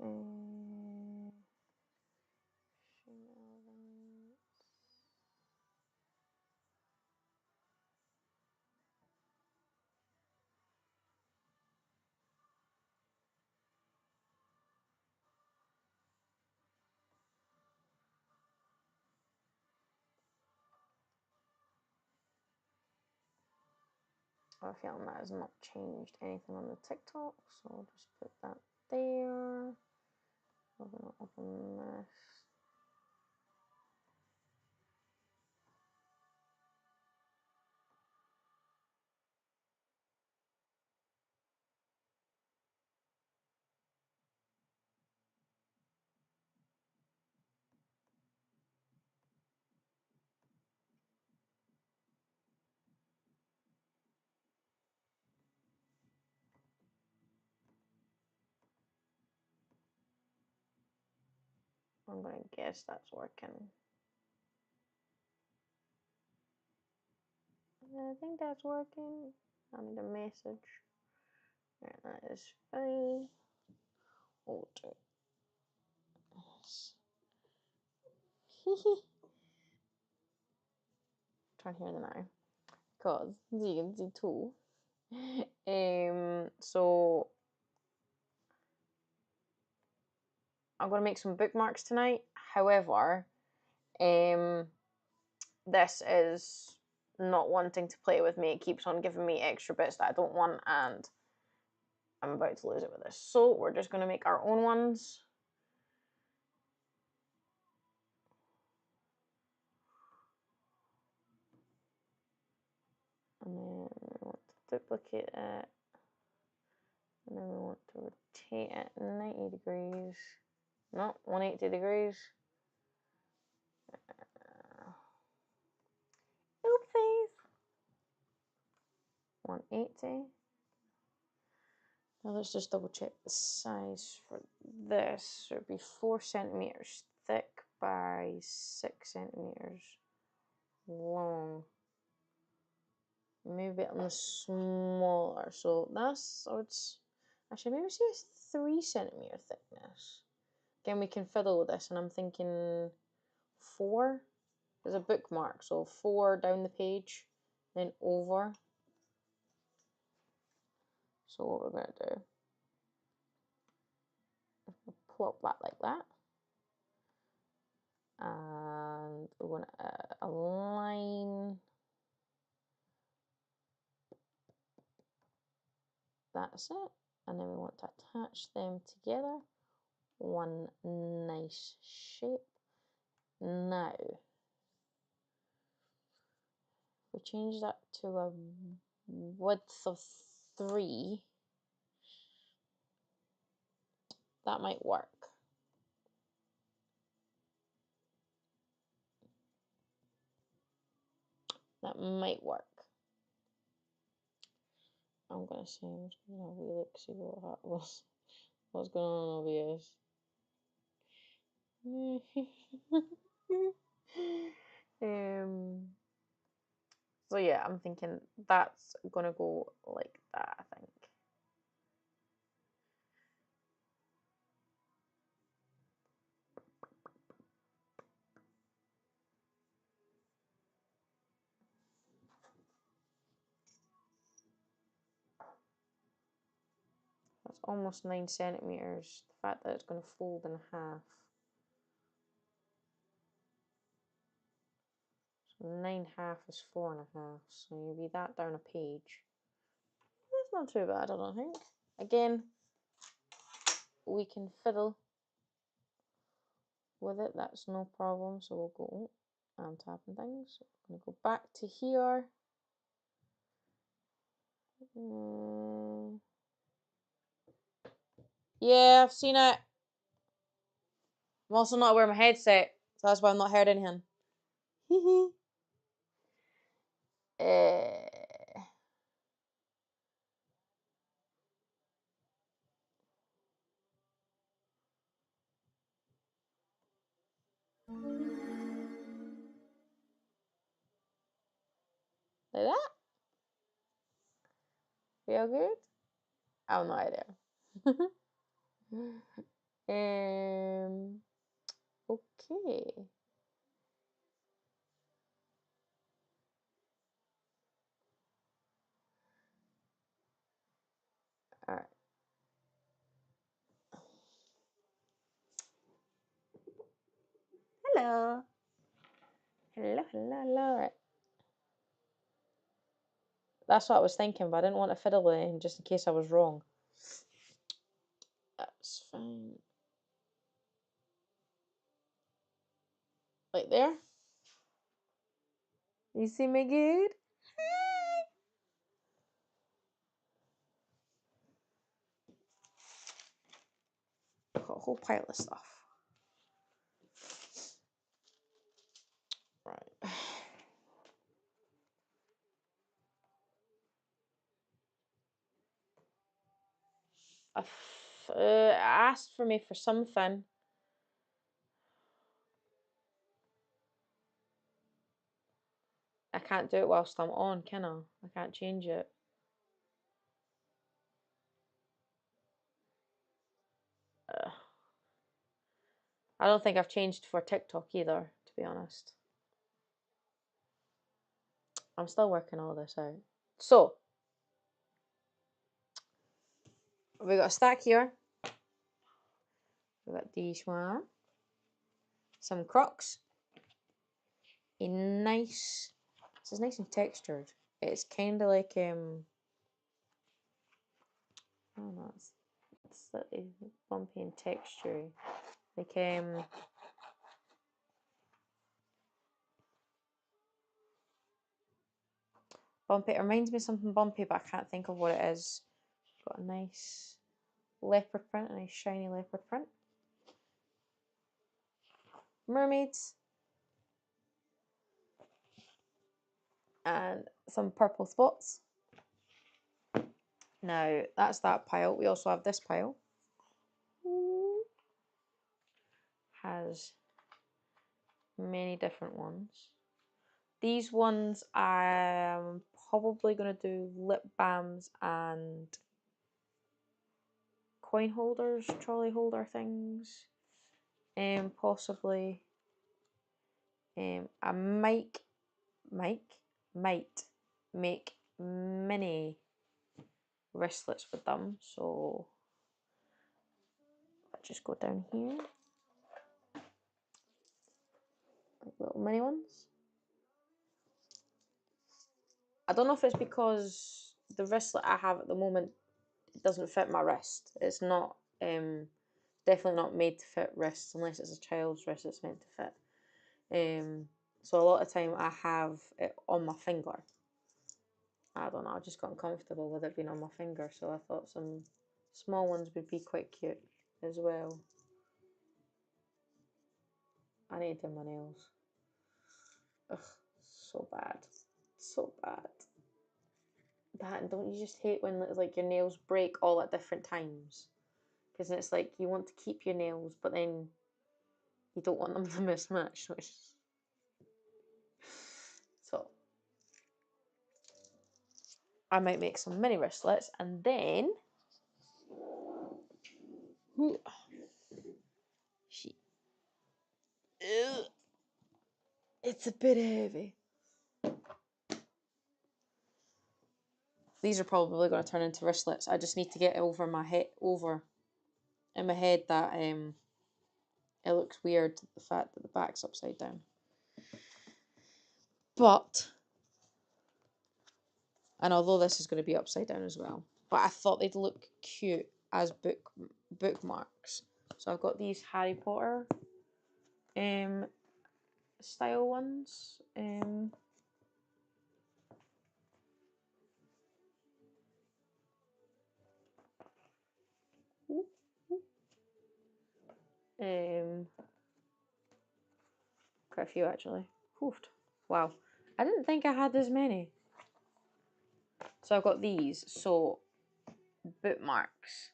I have a feeling that has not changed anything on the TikTok, so I'll just put that there. I'm going to open this. I'm going to guess that's working. I think that's working. I need a message. Right, that is fine. Hold it. Trying to hear the now. Because you can see too. So I'm going to make some bookmarks tonight. However, this is not wanting to play with me. It keeps on giving me extra bits that I don't want, and I'm about to lose it with this. So we're just going to make our own ones. And then we want to duplicate it. And then we want to rotate it 90 degrees. No, 180 degrees. Oopsies. 180. Now let's just double check the size for this. So it'd be 4 centimeters thick by 6 centimeters long. Maybe a bit on the smaller. So that's, I would actually maybe say it's 3 centimeter thickness. Again, we can fiddle with this, and I'm thinking 4. There's a bookmark, so 4 down the page, then over. So what we're going to do, plop that like that. And we're going to align. That's it. And then we want to attach them together. One nice shape. Now, we change that to a width of 3. That might work. That might work. I'm gonna say, I'm just gonna have a look, see what's going on OBS. So yeah, I'm thinking that's gonna go like that, I think. That's almost 9 centimeters. The fact that it's going to fold in half. So 9 is 4.5. So you read that down a page. That's not too bad, I don't think. Again, we can fiddle with it. That's no problem. So we'll go. I'm tapping things. So I'm going to go back to here. Yeah, I've seen it. I'm also not wearing my headset, so that's why I'm not heard anything. Like that? Feel good? I have no idea. Okay. All right. Hello. Hello, hello, hello. Right. That's what I was thinking, but I didn't want to fiddle with it just in case I was wrong. That's fine. Right there. You see me good? Got a whole pile of stuff. Right. Asked for me for something. I can't do it whilst I'm on, can I? I can't change it. I don't think I've changed for TikTok either, to be honest. I'm still working all this out. So, we got a stack here. We got these one. Some Crocs. A nice. This is nice and textured. It's kind of like I don't know. It's slightly bumpy and textury. Like bumpy. It reminds me of something bumpy, but I can't think of what it is. Got a nice leopard print, a nice shiny leopard print. Mermaids. And some purple spots. Now, that's that pile. We also have this pile. Has many different ones. These ones I'm probably going to do lip balms and coin holders, trolley holder things. Possibly. I might make mini wristlets with them. So I just go down here. Like little mini ones. I don't know if it's because the wristlet I have at the moment doesn't fit my wrist. It's not definitely not made to fit wrists unless it's a child's wrist it's meant to fit. So a lot of time I have it on my finger. I don't know, I just got uncomfortable with it being on my finger, so I thought some small ones would be quite cute as well. I need to do my nails. Ugh, so bad. So bad. That, and don't you just hate when like your nails break all at different times? Because it's like you want to keep your nails, but then you don't want them to mismatch. So I might make some mini wristlets, and then it's a bit heavy. These are probably going to turn into wristlets. I just need to get over my head, over in my head that it looks weird the fact that the back's upside down. But, and although this is going to be upside down as well, but I thought they'd look cute as bookmarks. So I've got these Harry Potter style ones. Quite a few actually. Hoofed. Wow. I didn't think I had as many. So I've got these. So bookmarks.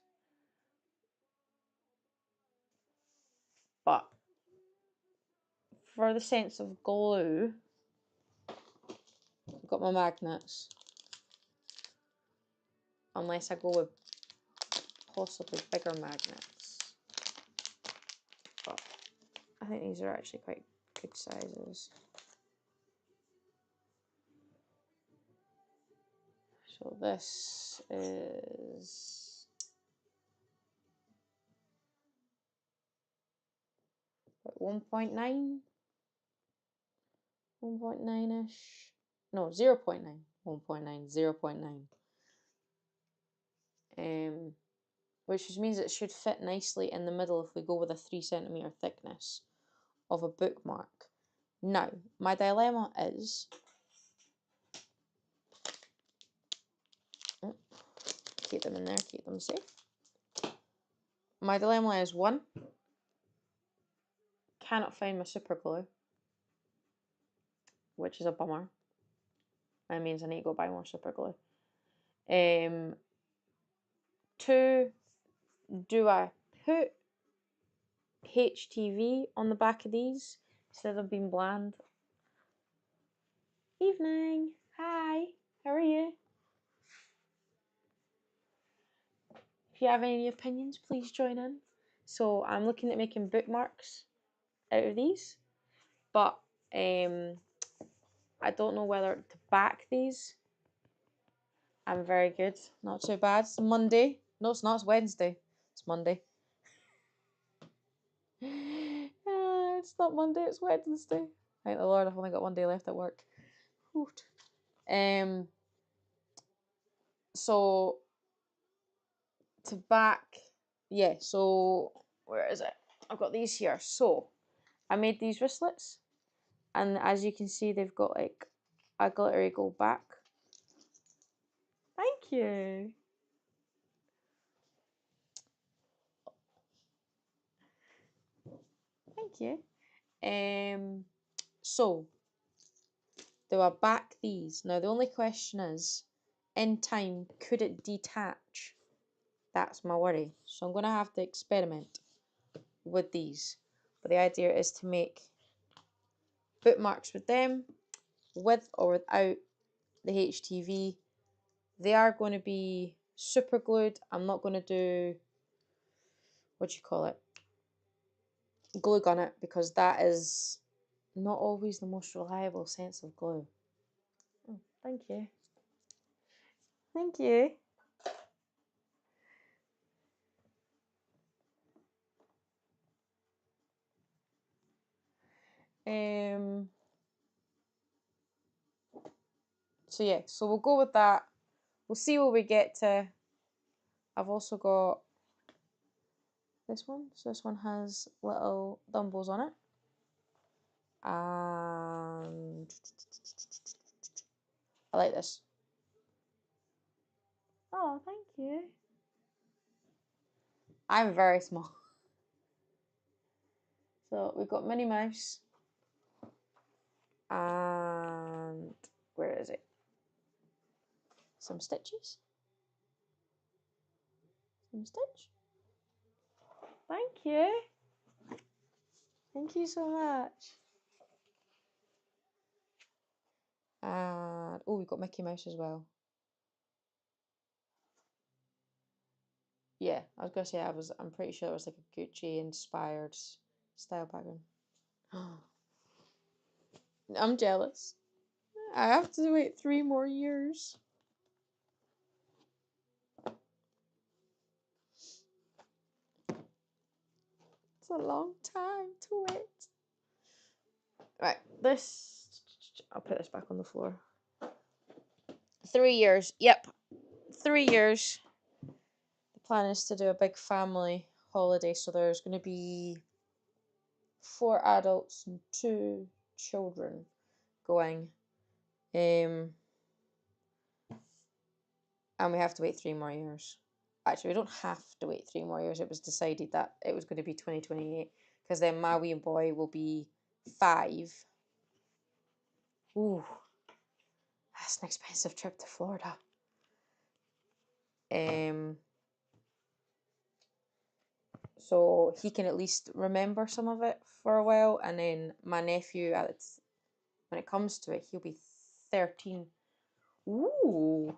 But for the sense of glue, I've got my magnets. Unless I go with possibly bigger magnets. I think these are actually quite good sizes. So this is 1.9, 1.9-ish. No, 0.9, 1.9, 0.9. Which means it should fit nicely in the middle if we go with a 3 cm thickness of a bookmark. Now, my dilemma is, keep them in there, keep them safe. My dilemma is, one, cannot find my super glue, which is a bummer. That means I need to go buy more super glue. Two, do I put HTV on the back of these instead of being bland? Evening. Hi. How are you? If you have any opinions, please join in. So I'm looking at making bookmarks out of these, but I don't know whether to back these. I'm very good. Not too bad. It's Monday. No, it's not. It's Wednesday. It's Monday. It's not Monday. It's Wednesday. Thank the Lord, I've only got one day left at work. So to back, yeah. So where is it? I've got these here. So I made these wristlets, and as you can see, they've got like a glittery gold back. Thank you. Thank you. So do I back these? Now the only question is, in time, could it detach? That's my worry. So I'm gonna have to experiment with these. But the idea is to make bookmarks with them, with or without the HTV. They are going to be super glued. I'm not going to do, what do you call it, glue gun it, because that is not always the most reliable sense of glue. Oh, thank you. Thank you. So yeah, so we'll go with that. We'll see where we get to. I've also got this one. So this one has little Dumbles on it. And I like this. Oh, thank you. I'm very small. So we've got Minnie Mouse. And where is it? Some stitches. Some stitch. Thank you. Thank you so much. And oh, we've got Mickey Mouse as well. Yeah, I was gonna say I'm pretty sure it was like a Gucci inspired style background. I'm jealous. I have to wait 3 more years. It's a long time to wait. Right, I'll put this back on the floor. 3 years. Yep. 3 years. The plan is to do a big family holiday, so there's going to be 4 adults and 2 children going. And we have to wait 3 more years. Actually, we don't have to wait 3 more years. It was decided that it was going to be 2028, because then my wee boy will be 5. Ooh, that's an expensive trip to Florida. So he can at least remember some of it for a while, and then my nephew, when it comes to it, he'll be 13. Ooh.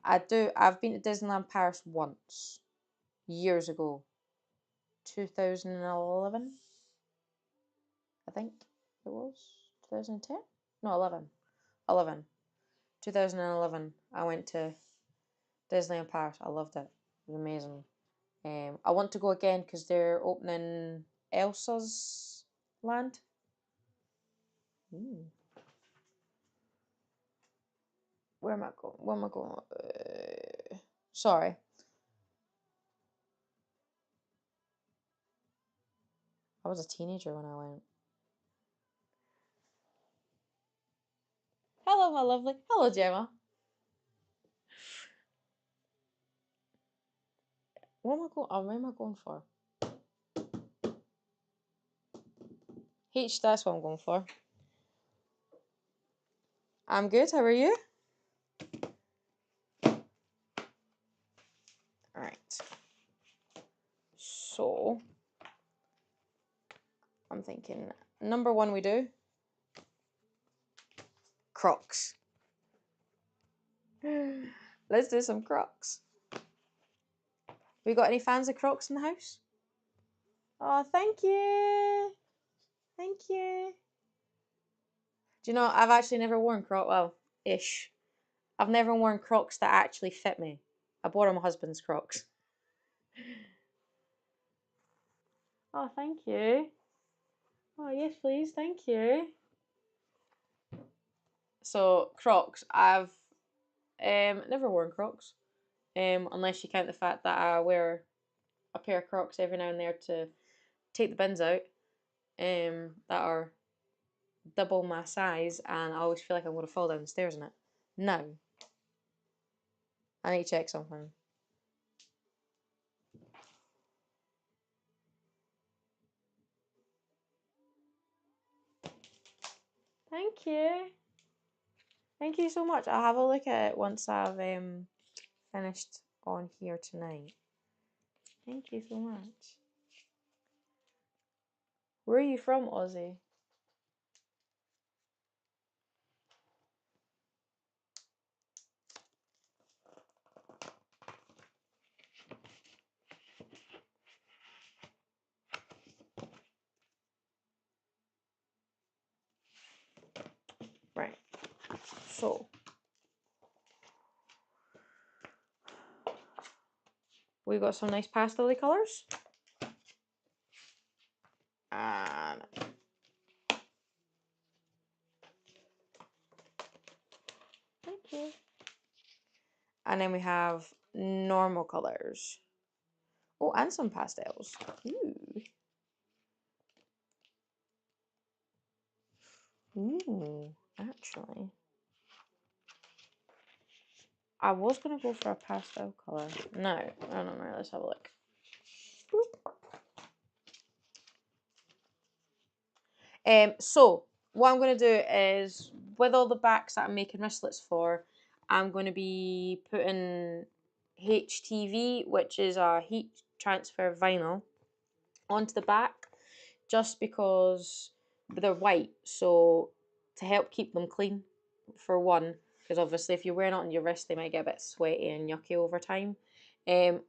I've been to Disneyland Paris once, years ago. 2011, I think it was. 2010? No, 11. 11. 2011, I went to Disneyland Paris. I loved it. It was amazing. I want to go again because they're opening Elsa's land. Ooh. Where am I going? Where am I going? Sorry. I was a teenager when I went. Hello, my lovely. Hello, Gemma. What am I going? Oh, where am I going for? H, that's what I'm going for. I'm good. How are you? Alright. So, I'm thinking number one we do Crocs. Let's do some Crocs. We got any fans of Crocs in the house? Oh, thank you. Thank you. Do you know, I've actually never worn Crocs. Well, ish. I've never worn Crocs that actually fit me. I borrow my husband's Crocs. Oh, thank you. Oh, yes, please. Thank you. So, Crocs. I've never worn Crocs. Unless you count the fact that I wear a pair of Crocs every now and there to take the bins out. That are double my size, and I always feel like I'm going to fall down the stairs in it. Now, I need to check something. Thank you. Thank you so much. I'll have a look at it once I've finished on here tonight. Thank you so much. Where are you from, Ozzy? Right. So, we've got some nice pastel colours. And thank you. And then we have normal colours. Oh, and some pastels. Ooh. Ooh, actually. I was going to go for a pastel colour. No, I don't know. Let's have a look. So, what I'm going to do is, with all the backs that I'm making wristlets for, I'm going to be putting HTV, which is a heat transfer vinyl, onto the back, just because they're white, so to help keep them clean, for one, because obviously if you're wearing it on your wrist, they might get a bit sweaty and yucky over time.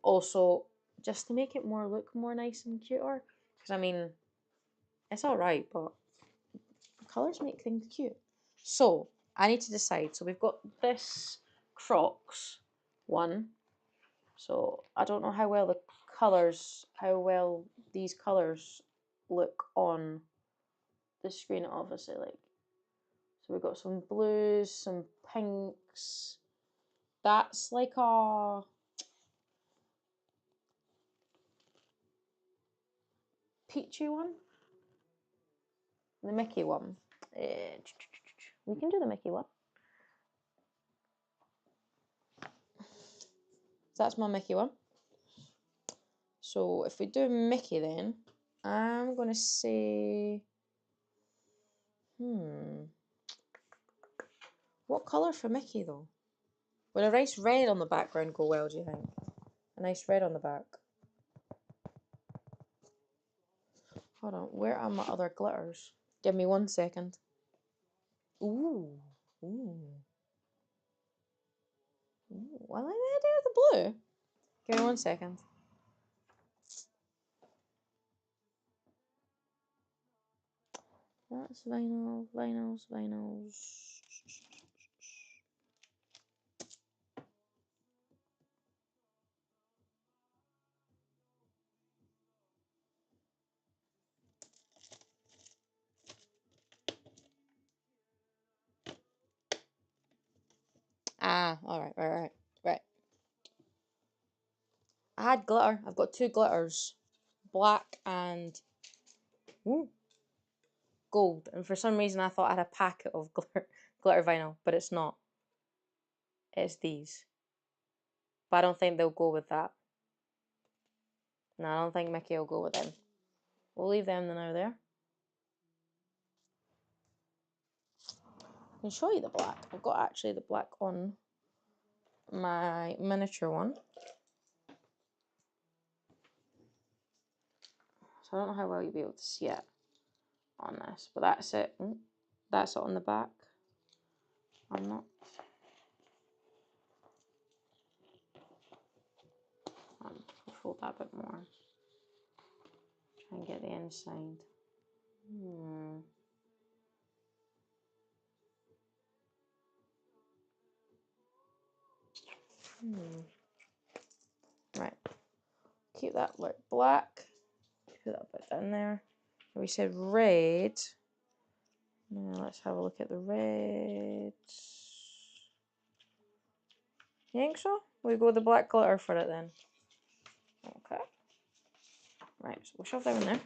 Also, just to make it look more nice and cuter, because I mean, it's alright, but colours make things cute. So, I need to decide. So we've got this Crocs one. So, I don't know how well these colours look on the screen, obviously. So we've got some blues, some pinks. That's like a peachy one. The Mickey one. We can do the Mickey one. That's my Mickey one. So if we do Mickey then, I'm going to say, what colour for Mickey though? Would a nice red on the background go well, do you think? A nice red on the back. Hold on, where are my other glitters? Give me 1 second. Ooh. Ooh. Ooh. I like the idea of the blue. Give me 1 second. That's vinyl, vinyls, vinyls. Ah, alright, right. I had glitter. I've got 2 glitters. Black and gold. And for some reason I thought I had a packet of glitter vinyl, but it's not. It's these. But I don't think they'll go with that. No, I don't think Mickey will go with them. We'll leave them now there. I can show you the black. I've got actually the black on my miniature one. So I don't know how well you'll be able to see it on this, but that's it. That's it on the back. I'm not. Fold that a bit more. Try and get the inside. Right. Keep that like black. Put that bit down there. We said red. Now let's have a look at the red. You think so? We go with the black glitter for it then. Okay. Right, so we'll shove that in there.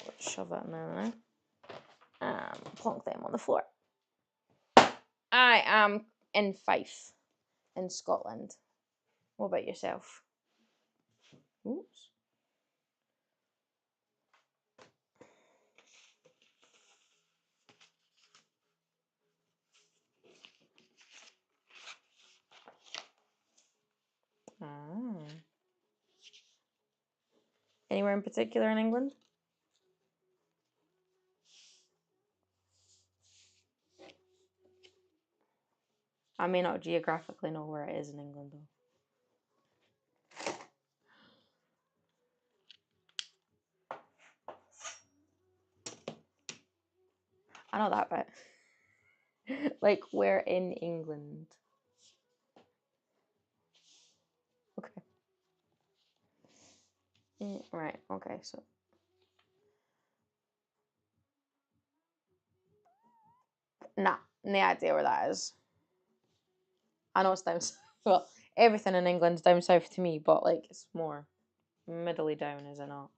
Let's shove that in there now. Plonk them on the floor. I am in Fife, in Scotland. What about yourself? Oops. Anywhere in particular in England? I may not geographically know where it is in England, though. I know that bit. Like, where in England? Okay. Right, okay, so. Nah, no idea where that is. I know it's down south. Well, everything in England's down south to me, but, like, it's more middly down, is it not?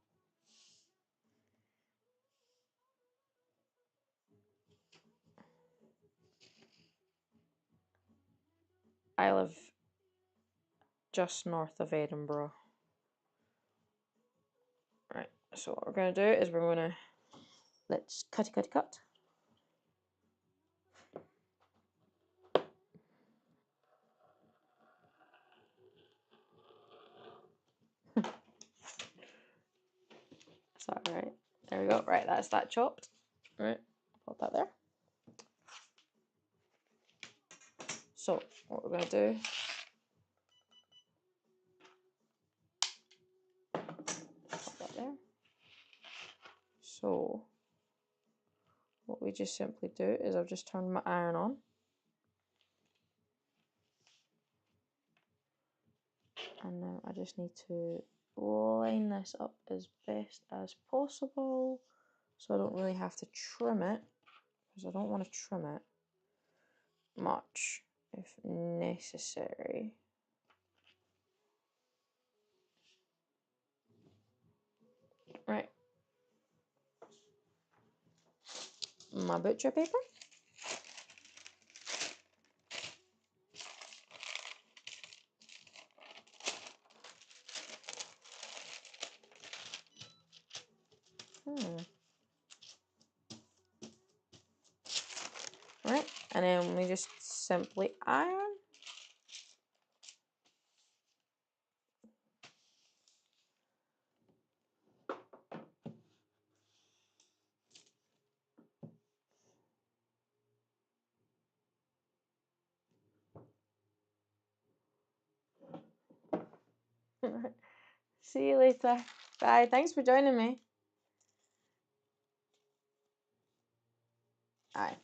I live just north of Edinburgh. Right, so what we're going to do is we're going to, let's cut. Is that right? There we go. Right, that's that chopped. Right, pop that there. So, what we're going to do, pop that there. So, what we just simply do is I've just turned my iron on. And now I just need to line this up as best as possible so I don't really have to trim it, because I don't want to trim it much if necessary. Right. My butcher paper. Right, and then we just simply iron. See you later. Bye. Thanks for joining me. Aye.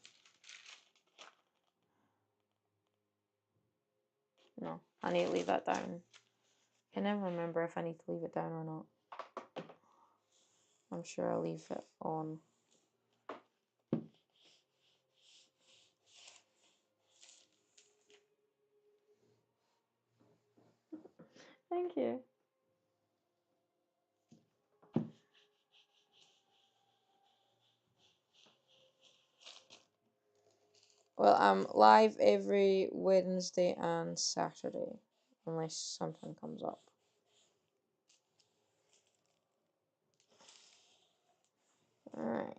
No, I need to leave that down. I can never remember if I need to leave it down or not. I'm sure I'll leave it on. Thank you. Well, I'm live every Wednesday and Saturday, unless something comes up. Alright.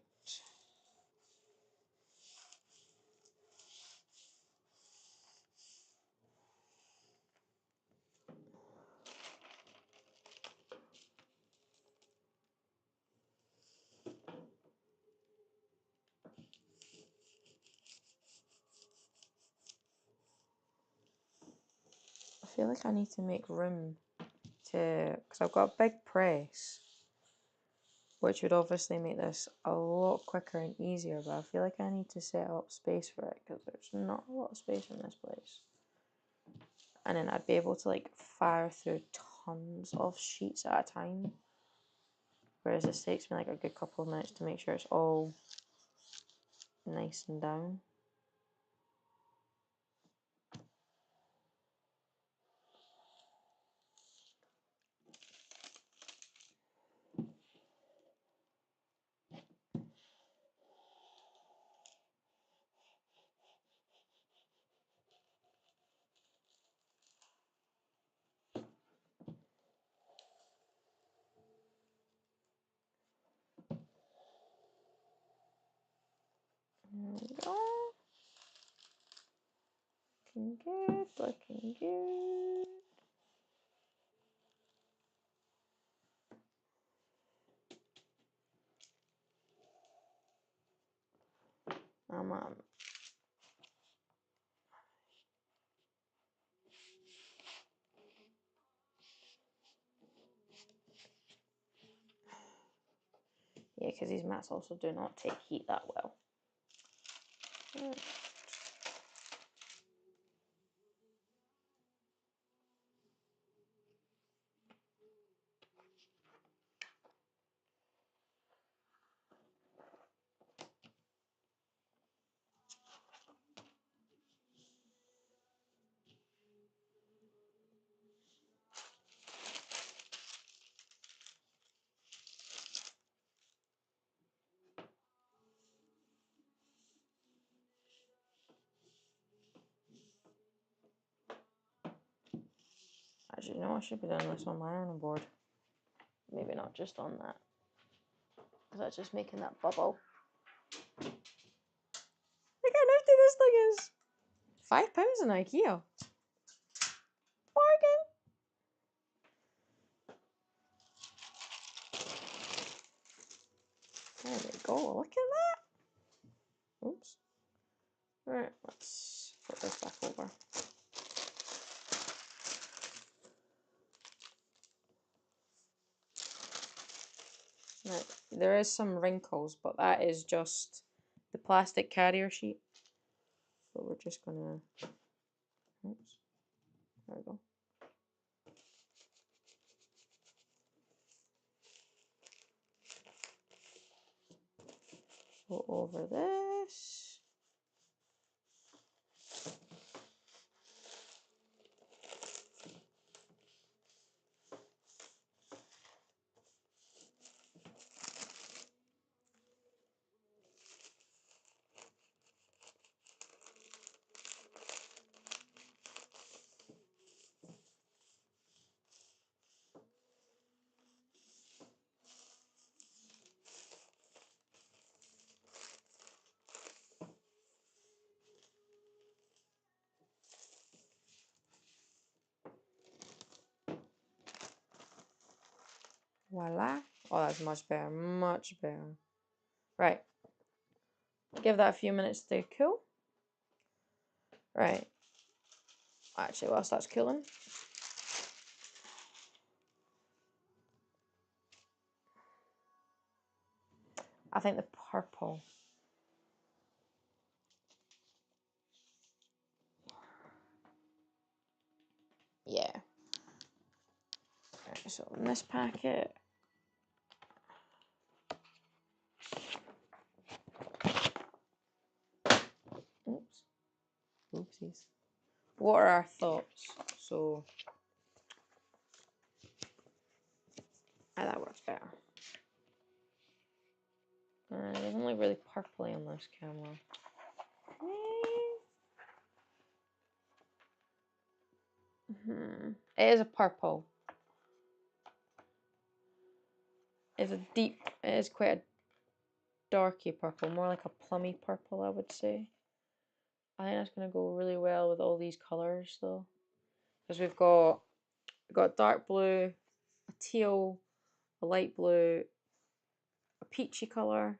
I feel like I need to make room because I've got a big press, which would obviously make this a lot quicker and easier, but I feel like I need to set up space for it because there's not a lot of space in this place. And then I'd be able to like fire through tons of sheets at a time, whereas this takes me like a good couple of minutes to make sure it's all nice and down. There we go. Looking good, looking good. Yeah, because these mats also do not take heat that well. Actually, no, I should be doing this on my ironing board. Maybe not just on that, because that's just making that bubble. Look how nifty this thing is. £5 in IKEA. Bargain. There we go. Look at that. Oops. Alright, let's put this back over. Now, there is some wrinkles, but that is just the plastic carrier sheet. So we're just gonna. Oops. There we go. Go over this. Voila. Oh, that's much better. Much better. Right. Give that a few minutes to cool. Right. Actually, whilst that's cooling, I think the purple. Yeah. Right, so in this packet. Oops. Oopsies. What are our thoughts? So that works better. It doesn't look really purpley on this camera. It is a purple. It's a deep, it is quite a darky purple, more like a plummy purple, I would say. I think that's going to go really well with all these colours though. Because we've got dark blue, a teal, a light blue, a peachy colour.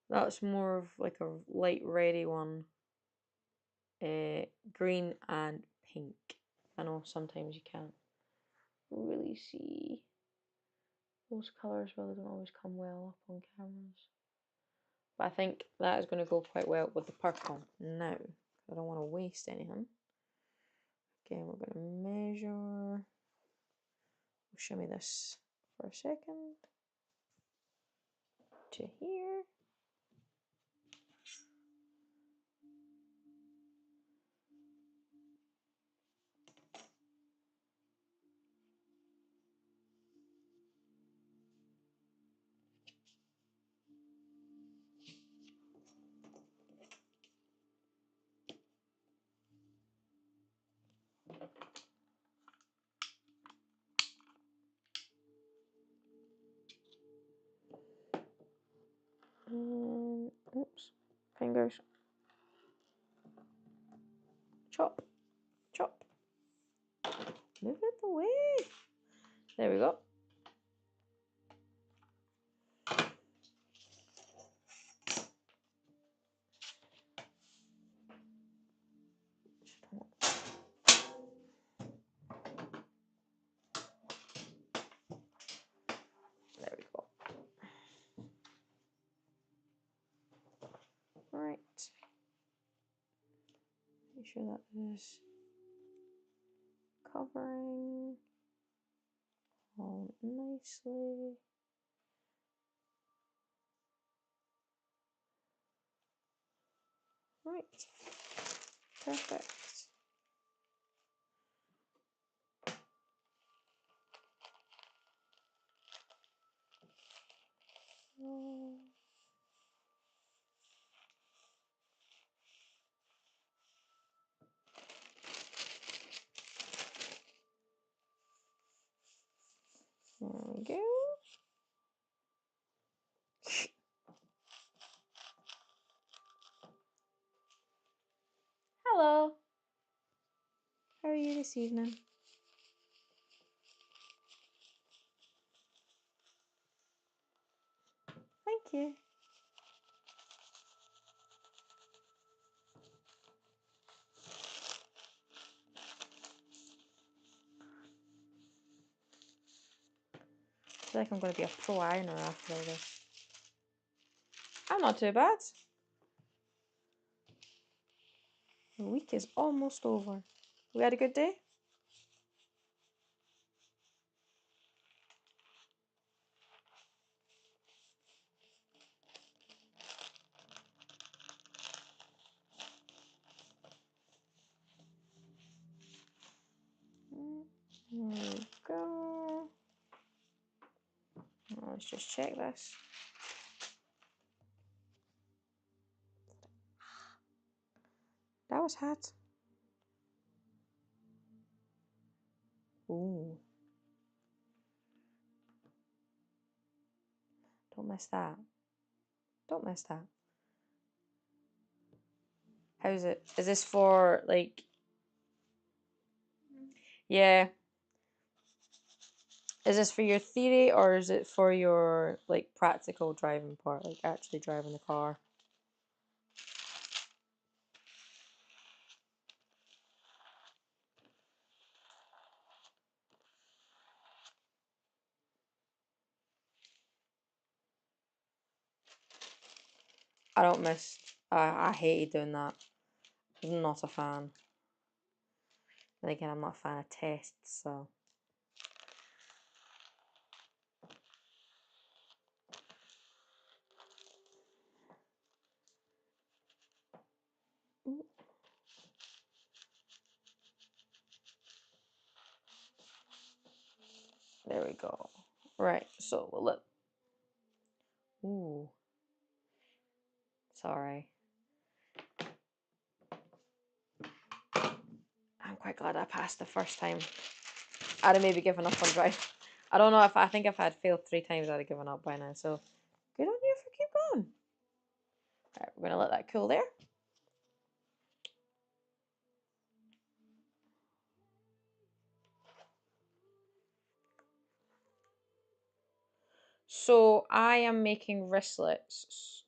That's more of like a light reddy one. Green and pink. I know sometimes you can't really see those colours, well, they don't always come well up on cameras. But I think that is going to go quite well with the purple. Now, I don't want to waste anything. Again, we're going to measure. Show me this for a second. To here. Oops, fingers. Chop, chop. Move it away. There we go. There we go. Right. Make sure that is covering all nicely. Right. Perfect. There we go. Hello. How are you this evening? Thank you. I feel like I'm going to be a pro ironer after all this. I'm not too bad. The week is almost over. We had a good day? There we go. Let's just check this. That was hot. Ooh. Don't miss that. Don't miss that. How's it? Is this for, like... Yeah. Is this for your theory, or is it for your, like, practical driving part? Like, actually driving the car? I don't miss. I hated doing that. I'm not a fan. And again, I'm not a fan of tests, so. There we go. Right, so we'll look. Ooh. Sorry. I'm quite glad I passed the first time. I'd have maybe given up on driving. I don't know I think if I had failed 3 times, I'd have given up by now. So good on you for keep going. Alright, we're gonna let that cool there. So I am making wristlets.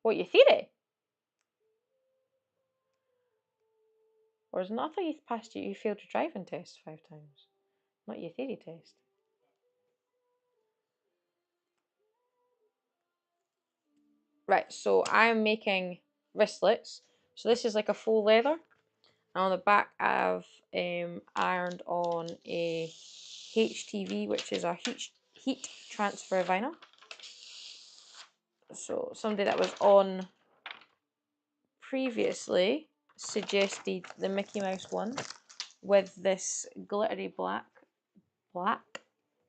What, your theory? Or is it not? I thought you passed you failed your driving test 5 times. Not your theory test. Right, so I'm making wristlets. So this is like a faux leather. And on the back I've ironed on a HTV, which is a heat transfer vinyl. So somebody that was on previously suggested the Mickey Mouse one with this glittery black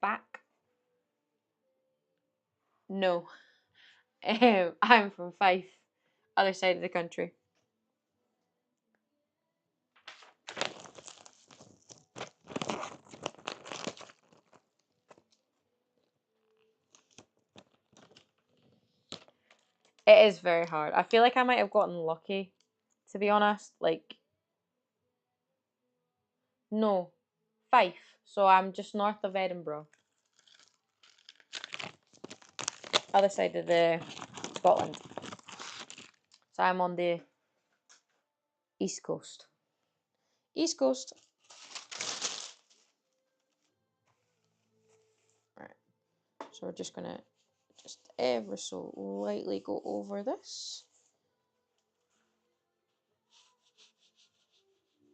back. No, I'm from Fife, other side of the country. It is very hard. I feel like I might have gotten lucky, to be honest. Like, no, Fife. So I'm just north of Edinburgh. Other side of the Scotland. So I'm on the east coast. East coast. Right. So we're just gonna just ever so lightly go over this.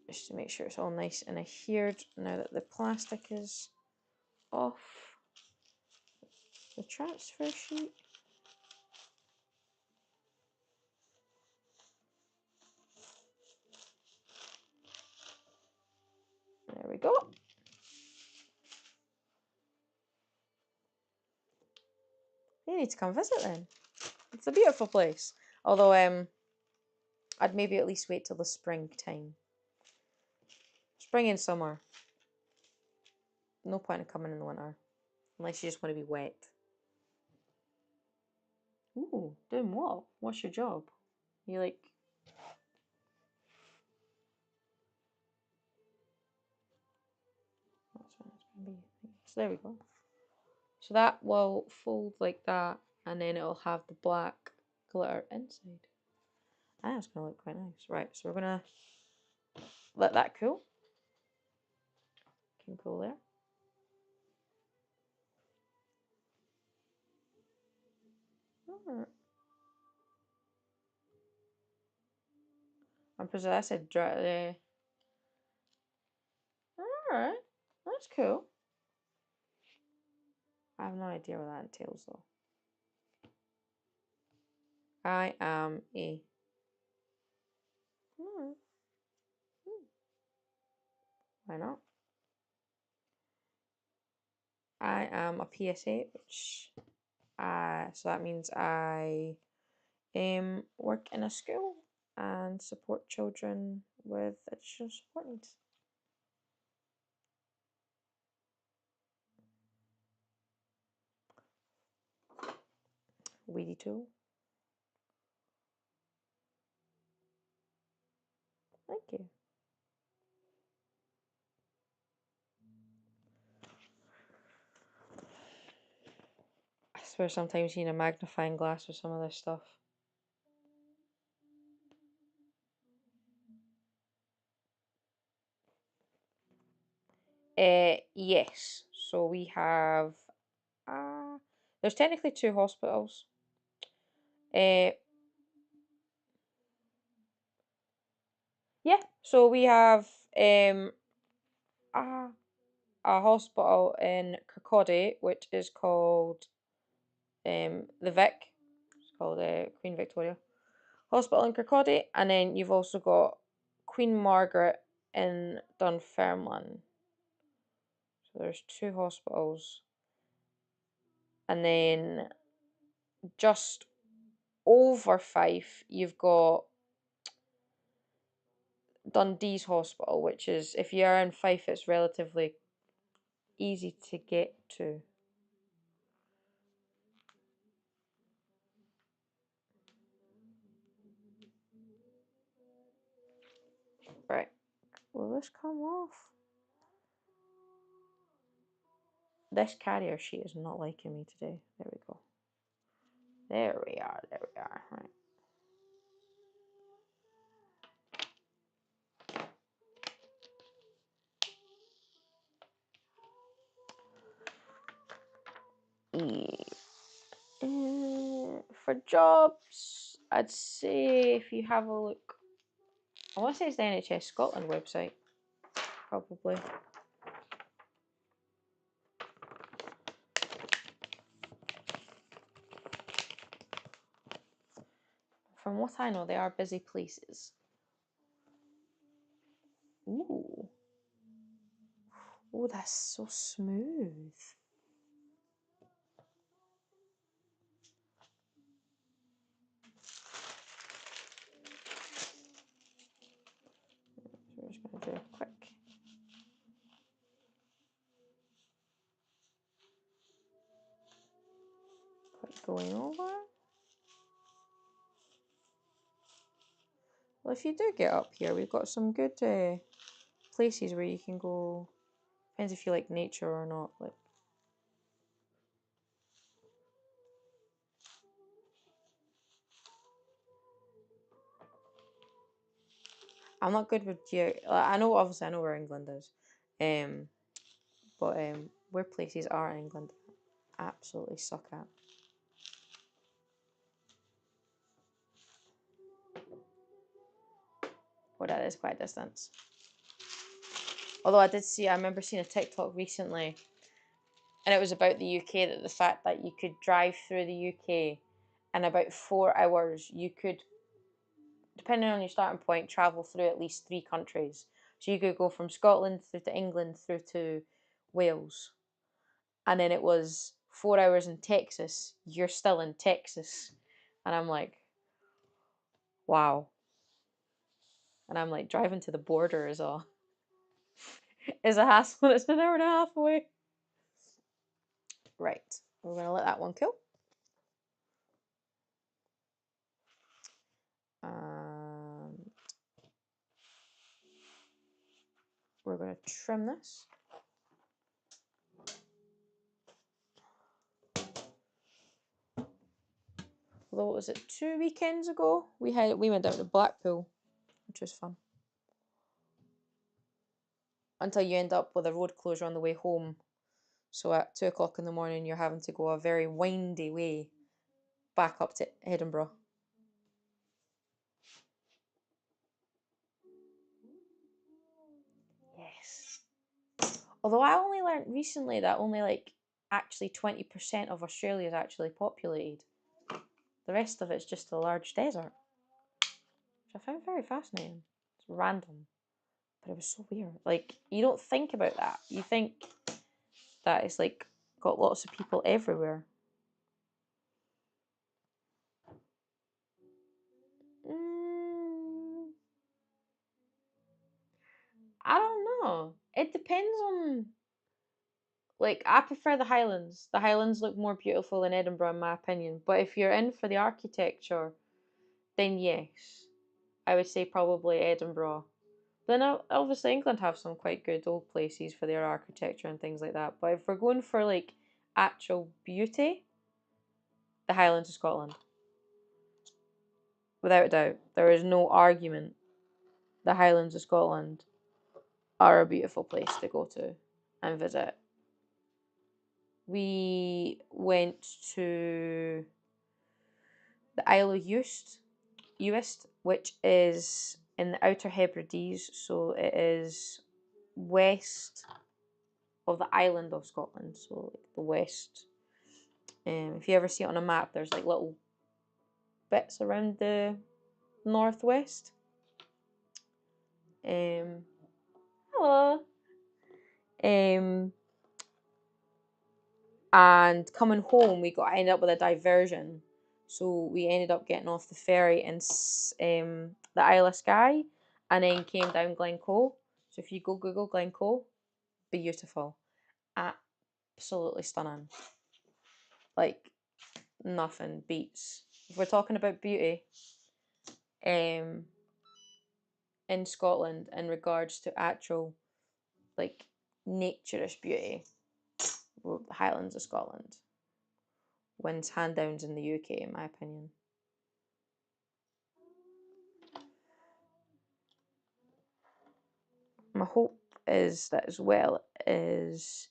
Just to make sure it's all nice and adhered now that the plastic is off the transfer sheet. There we go. You need to come visit then. It's a beautiful place. Although I'd maybe at least wait till the springtime. Spring and summer. No point in coming in the winter. Unless you just want to be wet. Ooh, doing what? What's your job? You like... So there we go. So that will fold like that, and then it'll have the black glitter inside. I think it's going to look quite nice. Right, so we're going to let that cool. Can cool there. Alright. I'm pretty sure that said dry there. Alright, that's cool. I have no idea what that entails though. I am a... Why not? I am a PSA, which so that means I work in a school and support children with additional support needs. Weedy tool. Thank you. I swear sometimes you need a magnifying glass for some of this stuff. Yes. So we have There's technically 2 hospitals. Yeah, so we have a, a hospital in Kirkcaldy, which is called the Vic. It's called Queen Victoria Hospital in Kirkcaldy, and then you've also got Queen Margaret in Dunfermline. So there's 2 hospitals, and then just over Fife, you've got Dundee's Hospital, which is, if you are in Fife, it's relatively easy to get to. Right. Will this come off? This carrier sheet is not liking me today. There we go. There we are. There we are. Right. For jobs, I'd say if you have a look, I want to say it's the NHS Scotland website, probably. From what I know, they are busy places. Ooh. Oh, that's so smooth. So we're just going to do a quick. Going over. Well, if you do get up here, we've got some good places where you can go. Depends if you like nature or not. Like, I'm not good with I know, obviously, I know where England is, but where places are in England, I absolutely suck at. Well, that is quite a distance. Although I remember seeing a TikTok recently, and it was about the UK, that the fact that you could drive through the UK in about 4 hours, you could, depending on your starting point, travel through at least 3 countries. So you could go from Scotland through to England through to Wales. And then it was 4 hours in Texas. You're still in Texas. And I'm like, wow. And I'm like, driving to the border is a hassle. It's an hour and a half away. Right. We're going to let that one cool. We're going to trim this. Although, what was it, 2 weekends ago? We went down to Blackpool, which was fun. Until you end up with a road closure on the way home. So at 2 o'clock in the morning, you're having to go a very windy way back up to Edinburgh. Yes. Although I only learned recently that only like actually 20% of Australia is actually populated. The rest of it's just a large desert, which I found very fascinating. It's random, but it was so weird. Like, you don't think about that. You think that it's like got lots of people everywhere. I don't know. It depends on. Like, I prefer the Highlands. The Highlands look more beautiful than Edinburgh, in my opinion. But if you're in for the architecture, then yes, I would say probably Edinburgh. Then obviously England have some quite good old places for their architecture and things like that. But if we're going for like actual beauty, the Highlands of Scotland. Without a doubt. There is no argument. The Highlands of Scotland are a beautiful place to go to and visit. we went to the Isle of Uist, which is in the Outer Hebrides, so it is west of the island of Scotland, so like the west. If you ever see it on a map, there's like little bits around the northwest. Hello. And coming home, ended up with a diversion, so we ended up getting off the ferry in the Isle of Skye, and then came down Glencoe. So if you go Google Glencoe, beautiful, absolutely stunning. Like nothing beats. If we're talking about beauty, in Scotland in regards to actual like naturish beauty, the Highlands of Scotland wins hand downs in the UK, in my opinion. My hope is that as well is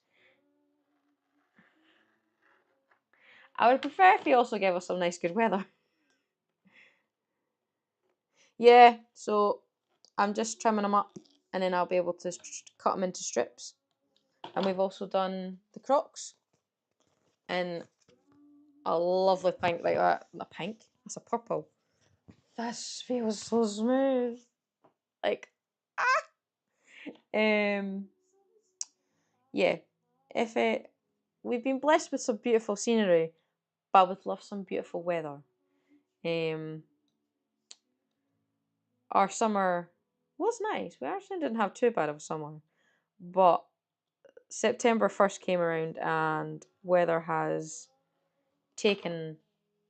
I would prefer if they also gave us some nice good weather. Yeah, so I'm just trimming them up and then I'll be able to cut them into strips. And we've also done the Crocs in a lovely pink like that. A pink? That's a purple. This feels so smooth. Like, yeah. If it, we've been blessed with some beautiful scenery, but I would love some beautiful weather. Our summer was nice. We actually didn't have too bad of a summer, but September 1st came around and weather has taken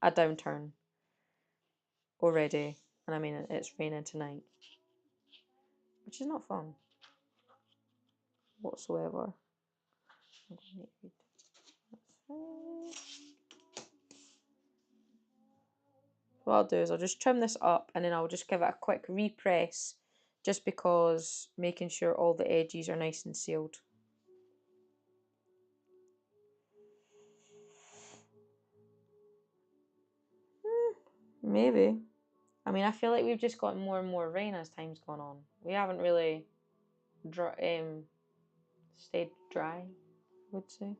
a downturn already. And I mean, it's raining tonight, which is not fun whatsoever. What I'll do is I'll just trim this up and then I'll just give it a quick repress, just because making sure all the edges are nice and sealed. Maybe. I mean, I feel like we've just gotten more and more rain as time's gone on. We haven't really stayed dry, I would say.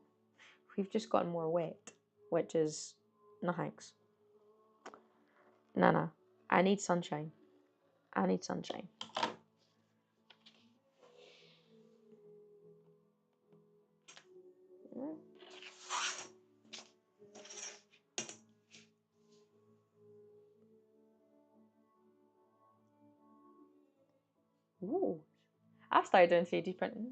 We've just gotten more wet, which is no thanks. Nah. I need sunshine. I need sunshine. Ooh. I've started doing 3D printing.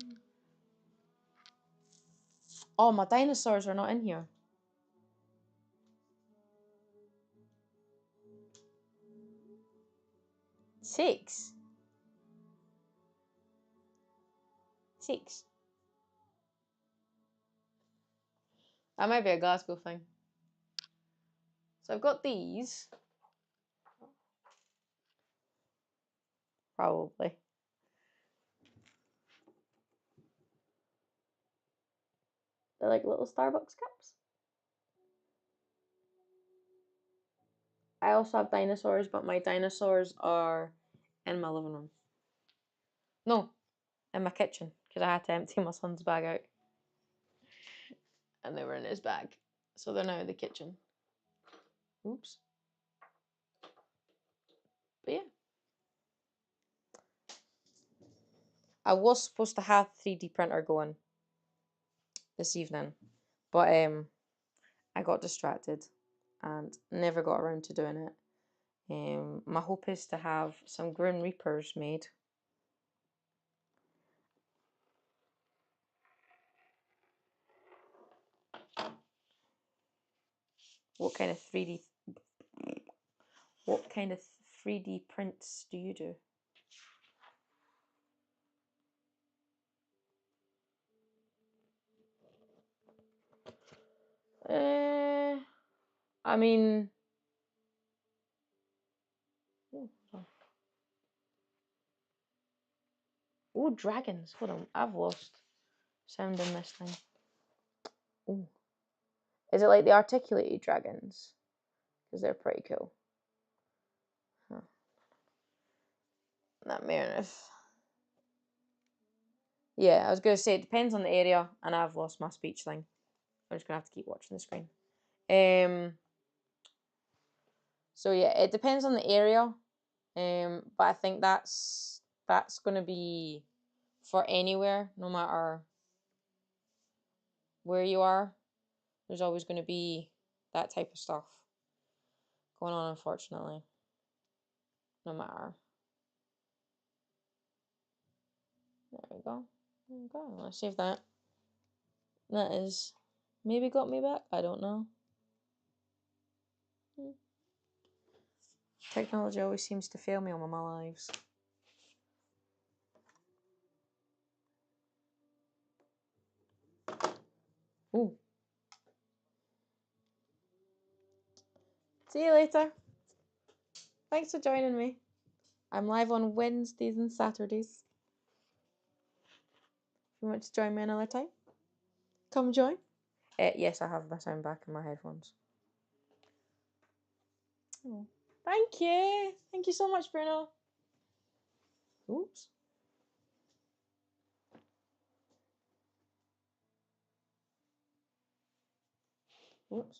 Oh, my dinosaurs are not in here. Six. That might be a Glasgow thing. So I've got these. Probably. They're like little Starbucks cups. I also have dinosaurs, but my dinosaurs are in my living room. No, in my kitchen, because I had to empty my son's bag out. And they were in his bag. So they're now in the kitchen. Oops. But yeah. I was supposed to have 3D printer going this evening, but I got distracted and never got around to doing it. My hope is to have some Grim Reapers made. What kind of 3D prints do you do? I mean, oh, dragons. Hold on, I've lost sound in this thing. Oh, Is it like the articulated dragons? Because they're pretty cool. Huh. That Meredith. Yeah, I was going to say, it depends on the area, and I've lost my speech thing. I'm just going to have to keep watching the screen. So yeah, it depends on the area, but I think that's going to be for anywhere, no matter where you are. There's always going to be that type of stuff going on, unfortunately. No matter. There we go. Okay, let's save that. That is maybe got me back. I don't know. Technology always seems to fail me on my lives. Ooh. See you later. Thanks for joining me. I'm live on Wednesdays and Saturdays. If you want to join me another time, come join. Yes, I have my sound back in my headphones. Oh, thank you. Thank you so much, Bruno. Oops. Oops.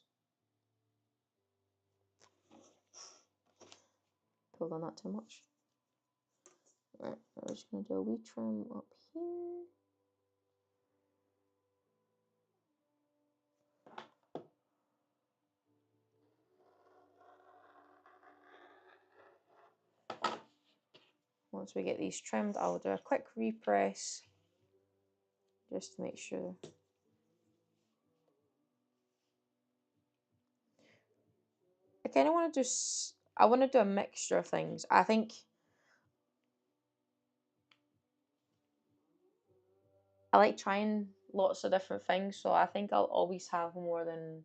Pulled on that too much. Right, we're just going to do a wee trim up here. Once we get these trimmed, I'll do a quick repress just to make sure. I kind of want to do a mixture of things. I think I like trying lots of different things, so I think I'll always have more than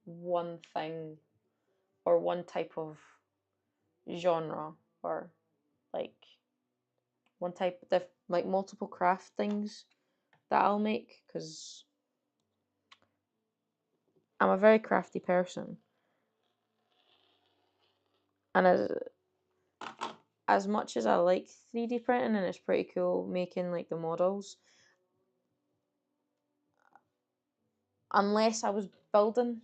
one thing or one type of genre, or like one type of like multiple craft things that I'll make, because I'm a very crafty person, and as much as I like 3D printing and it's pretty cool making like the models, unless I was building,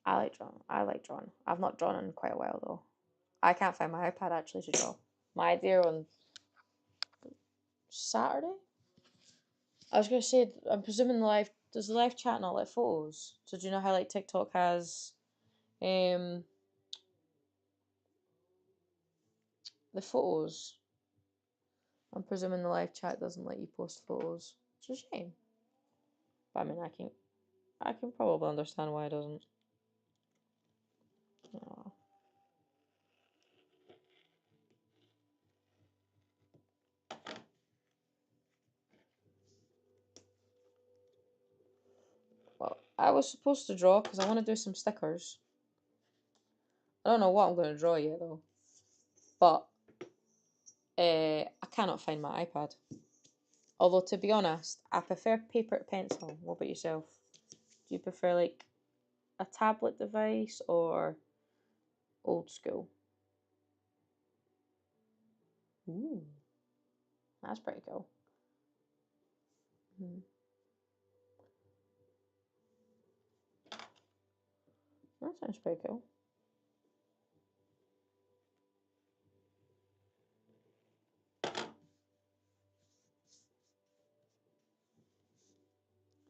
I like drawing. I've not drawn in quite a while though. I can't find my iPad actually to draw. My idea on Saturday? I was gonna say, I'm presuming does the live chat not let photos? So do you know how like TikTok has the photos? I'm presuming the live chat doesn't let you post photos. It's a shame. But I mean, I can probably understand why it doesn't. Oh. Well, I was supposed to draw because I want to do some stickers. I don't know what I'm going to draw yet though. But I cannot find my iPad. Although, to be honest, I prefer paper to pencil. What about yourself? Do you prefer like a tablet device or old school? Ooh, that's pretty cool. That sounds pretty cool.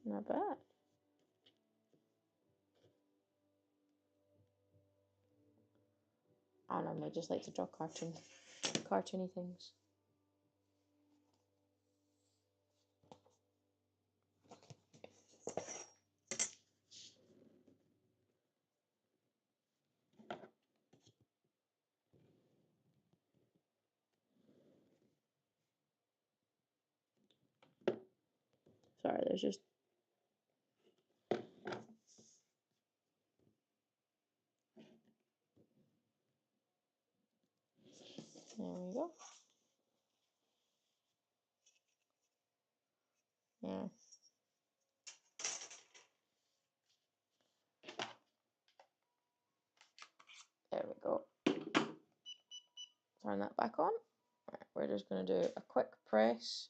Not bad. I don't know, I just like to draw cartoony things. Sorry, there's just... There we go. Yeah. turn that back on. Right, we're just going to do a quick press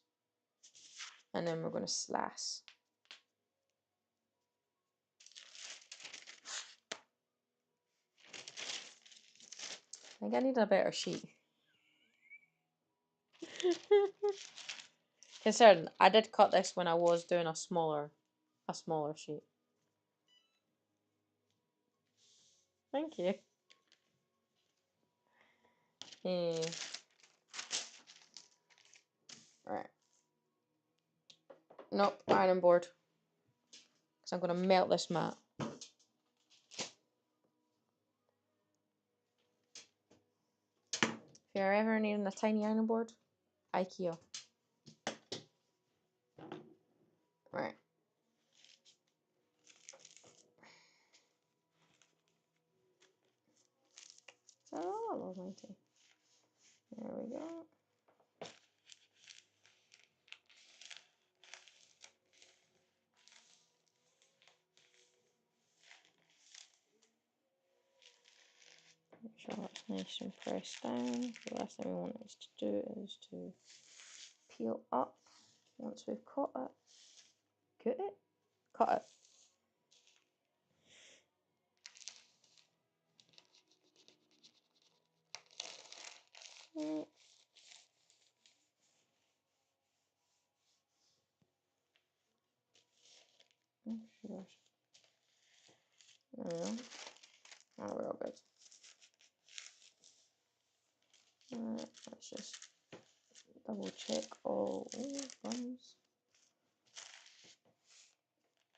and then we're going to slash. I think I need a better sheet. Considering I did cut this when I was doing a smaller sheet. Thank you. Right. Nope, ironing board. Because I'm going to melt this mat. If you're ever needing a tiny ironing board, IKEA. Right. Oh, almighty. There we go. Make sure that's nice and pressed down. The last thing we want this to do is to peel up once we've cut it. Cut it. Right. Oh, there we go. Oh, we're all good. Alright, let's just double check all buttons.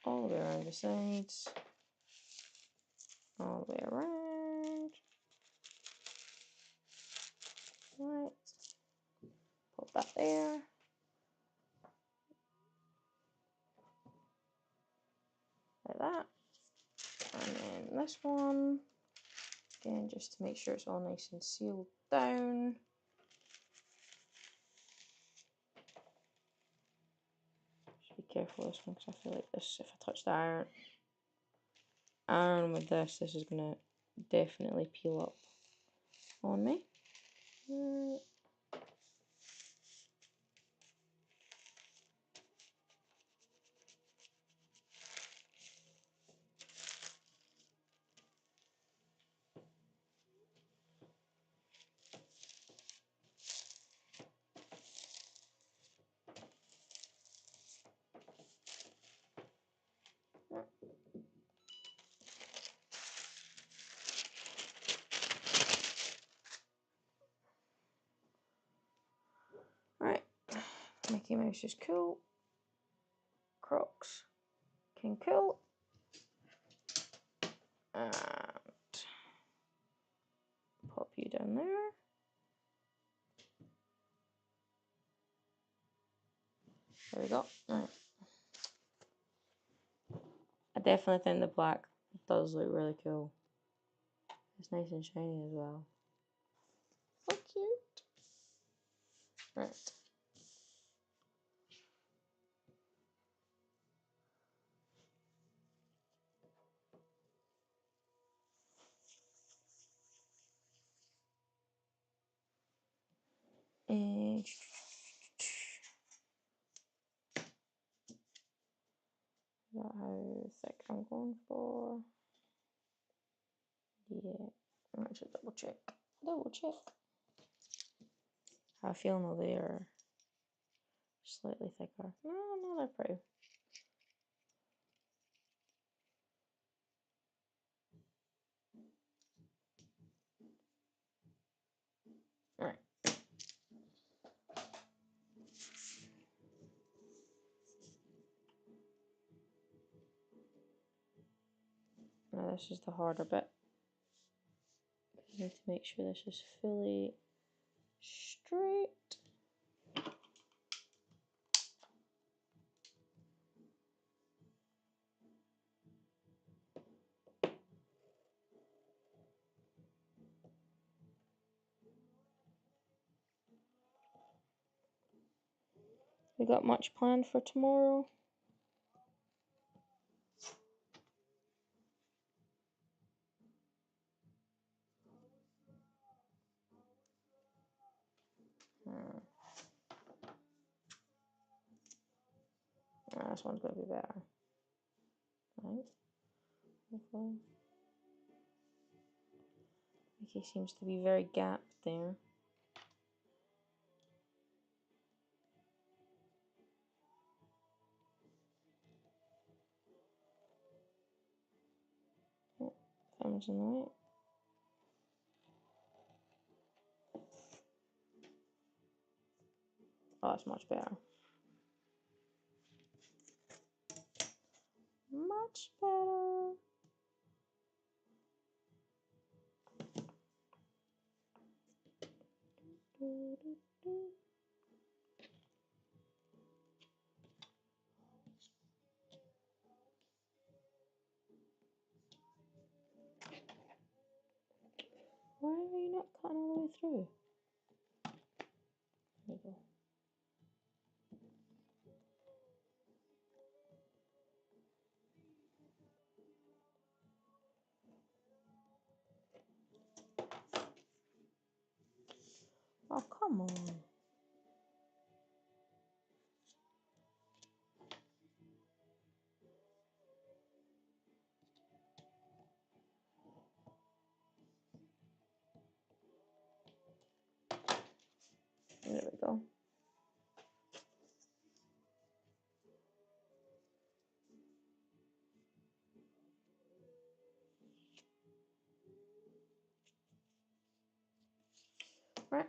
All the way around the sides. All the way around. Right. Put that there. Like that. And then this one. Again, just to make sure it's all nice and sealed down. Just be careful with this one because I feel like this, if I touch the iron with this is going to definitely peel up on me. Right, Mickey Mouse is cool. Crocs can cool. And pop you down there. There we go. Right. I definitely think the black does look really cool. It's nice and shiny as well. So cute. Right. And is that how thick I'm going for? Yeah. I should double check. Double check. I feel no, they are slightly thicker. No, they're pretty. Right. Now this is the harder bit. You need to make sure this is fully straight. We got much planned for tomorrow? this one's going to be better. Right. Hopefully. Mickey seems to be very gapped there. Oh, thumbs in the way. Oh, that's much better. Much better. Why are you not cutting all the way through? There you go. Oh, come on. There we go. Right.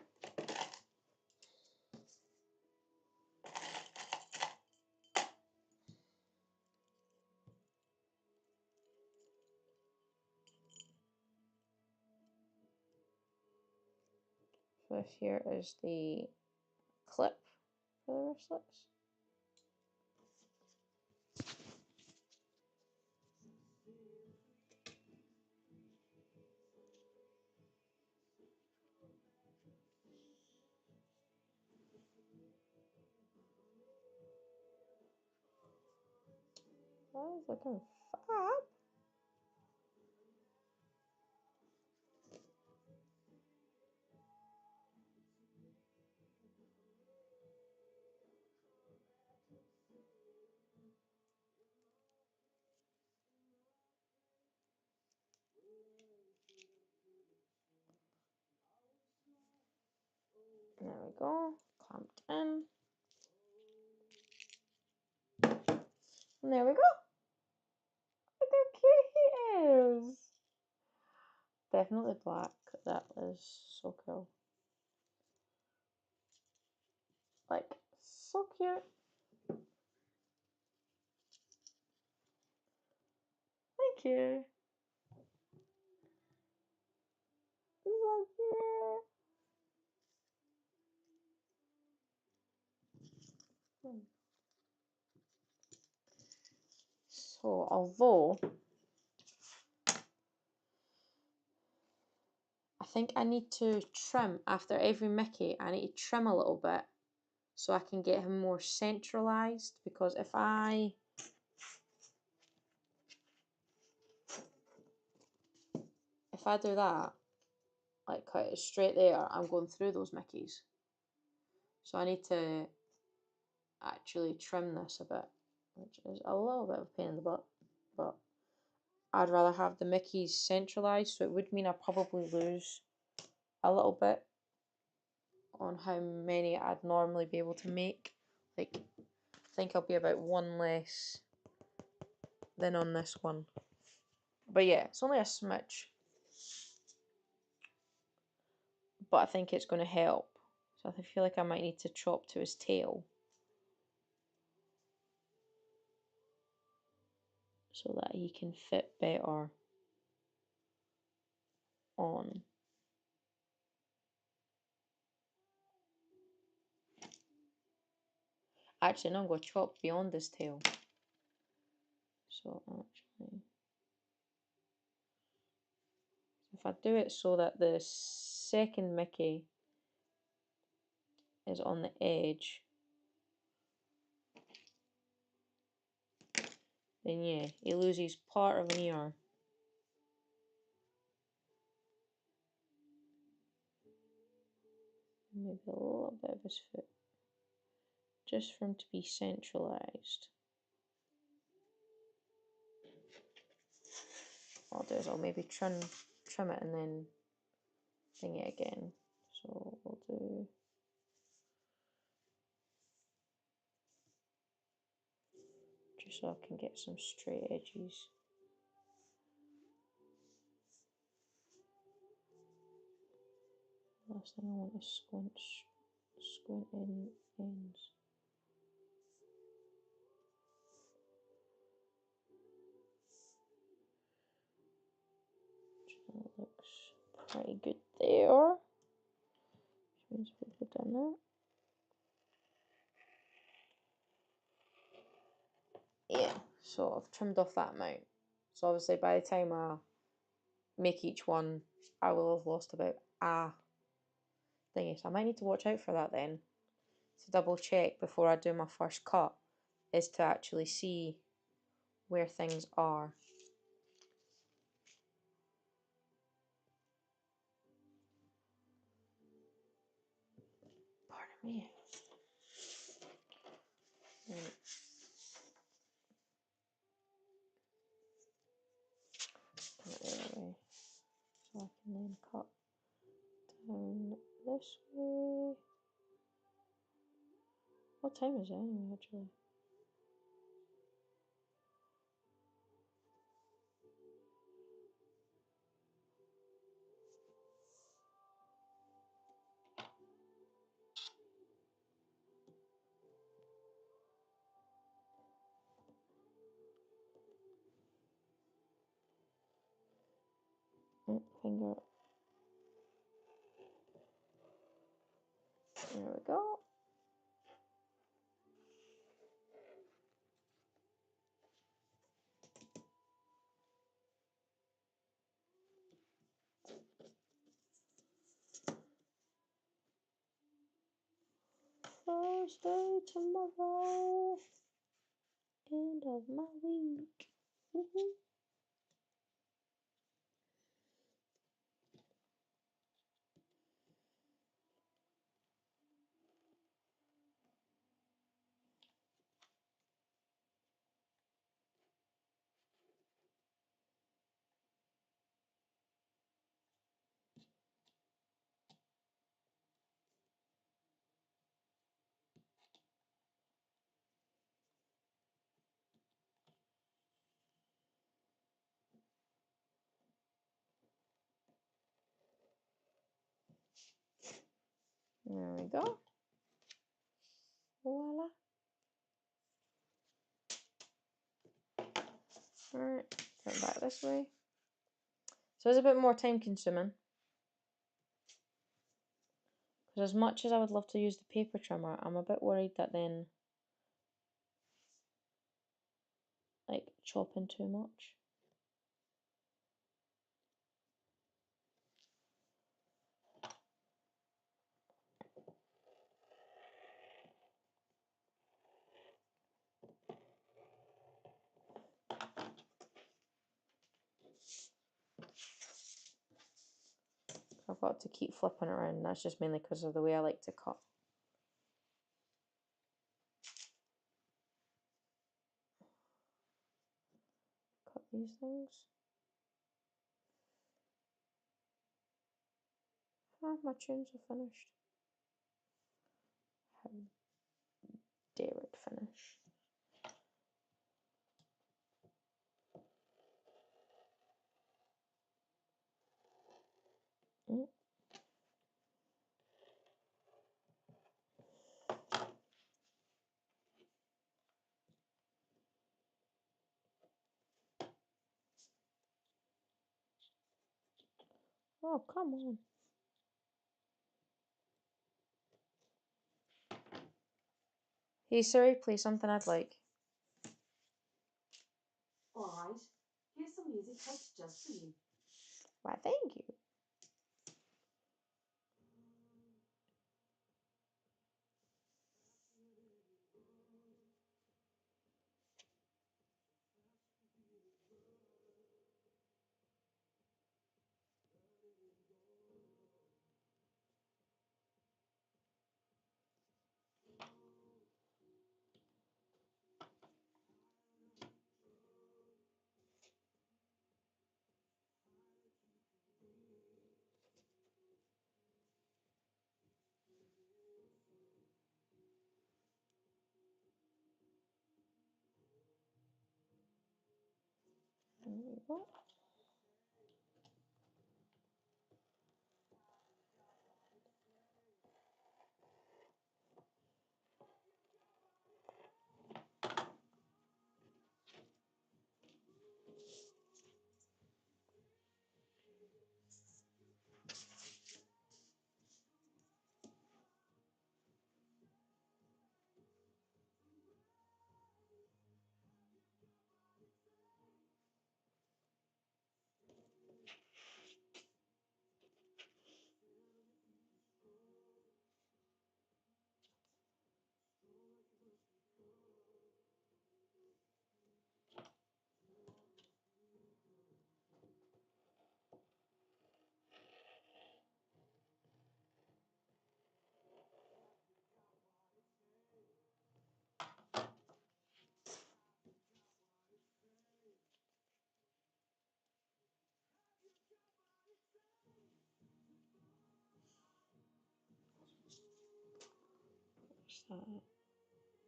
So this here is the clip for the wristlets. That is looking fab. There we go. Clamped in. And there we go. Look how cute he is. Definitely black. That is so cool. Like, so cute. Thank you. So cute. So, although I think I need to trim after every Mickey, I need to trim a little bit so I can get him more centralized, because if I do that, like cut it straight there, I'm going through those Mickeys. So I need to actually trim this a bit, which is a little bit of a pain in the butt, but I'd rather have the Mickeys centralized, so it would mean I probably lose a little bit on how many I'd normally be able to make. Like, I think I'll be about one less than on this one. But yeah, it's only a smidge. But I think it's going to help. So I feel like I might need to chop to his tail, so that he can fit better on. Actually, no, I'm going to chop beyond his tail. So actually, if I do it so that the second Mickey is on the edge, then yeah, he loses part of an ear. Maybe a little bit of his foot, just for him to be centralized. what I'll do is I'll maybe trim it and then thing it again. So we'll do just so I can get some straight edges. Last thing I want is squint in ends. That looks pretty good there. Which means we put down that. Yeah, so I've trimmed off that amount. So obviously by the time I make each one, I will have lost about a thingy. So I might need to watch out for that then. To double check before I do my first cut is to actually see where things are. Pardon me. Right. Put it the other way. So I can then cut down this way. What time is it anyway, actually? Finger. There we go. First day tomorrow. End of my week. There we go. Voila. Alright, turn back this way. So it's a bit more time consuming. Because as much as I would love to use the paper trimmer, I'm a bit worried that then, like, chopping too much. I've got to keep flipping around. That's just mainly because of the way I like to cut. Cut these things. Ah, my tunes are finished. How dare it finish? Mm. Oh, come on. Hey Siri, play something I'd like. Alright, here's some music picked just for you. Why, thank you. What?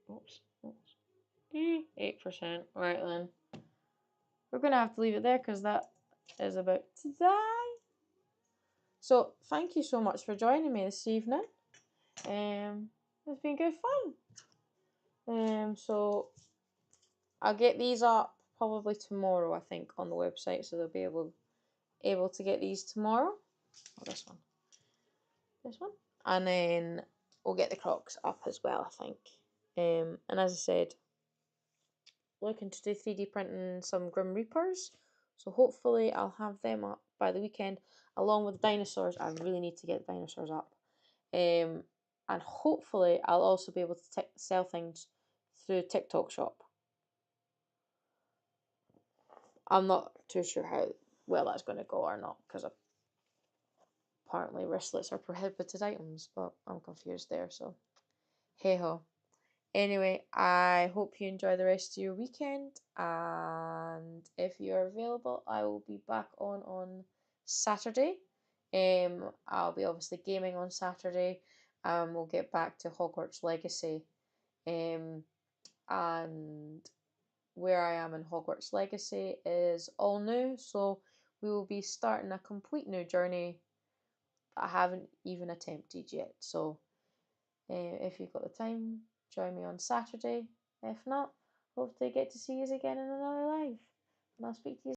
Oops. 8%. Right then. We're going to have to leave it there because that is about to die. So, thank you so much for joining me this evening. It's been good fun. So, I'll get these up probably tomorrow, I think, on the website. So, they'll be able to get these tomorrow. Oh, this one. This one. And then we'll get the Crocs up as well, I think. And as I said, looking to do 3D printing some Grim Reapers. So hopefully I'll have them up by the weekend, along with dinosaurs. I really need to get the dinosaurs up. And hopefully I'll also be able to sell things through TikTok shop. I'm not too sure how well that's going to go or not, because apparently wristlets are prohibited items, but I'm confused there, so hey ho. Anyway, I hope you enjoy the rest of your weekend, and if you are available, I will be back on Saturday. I'll be obviously gaming on Saturday. We'll get back to Hogwarts Legacy. And where I am in Hogwarts Legacy is all new, so we will be starting a complete new journey that I haven't even attempted yet. So if you've got the time, join me on Saturday. If not, hope to get to see you again in another live. And I'll speak to you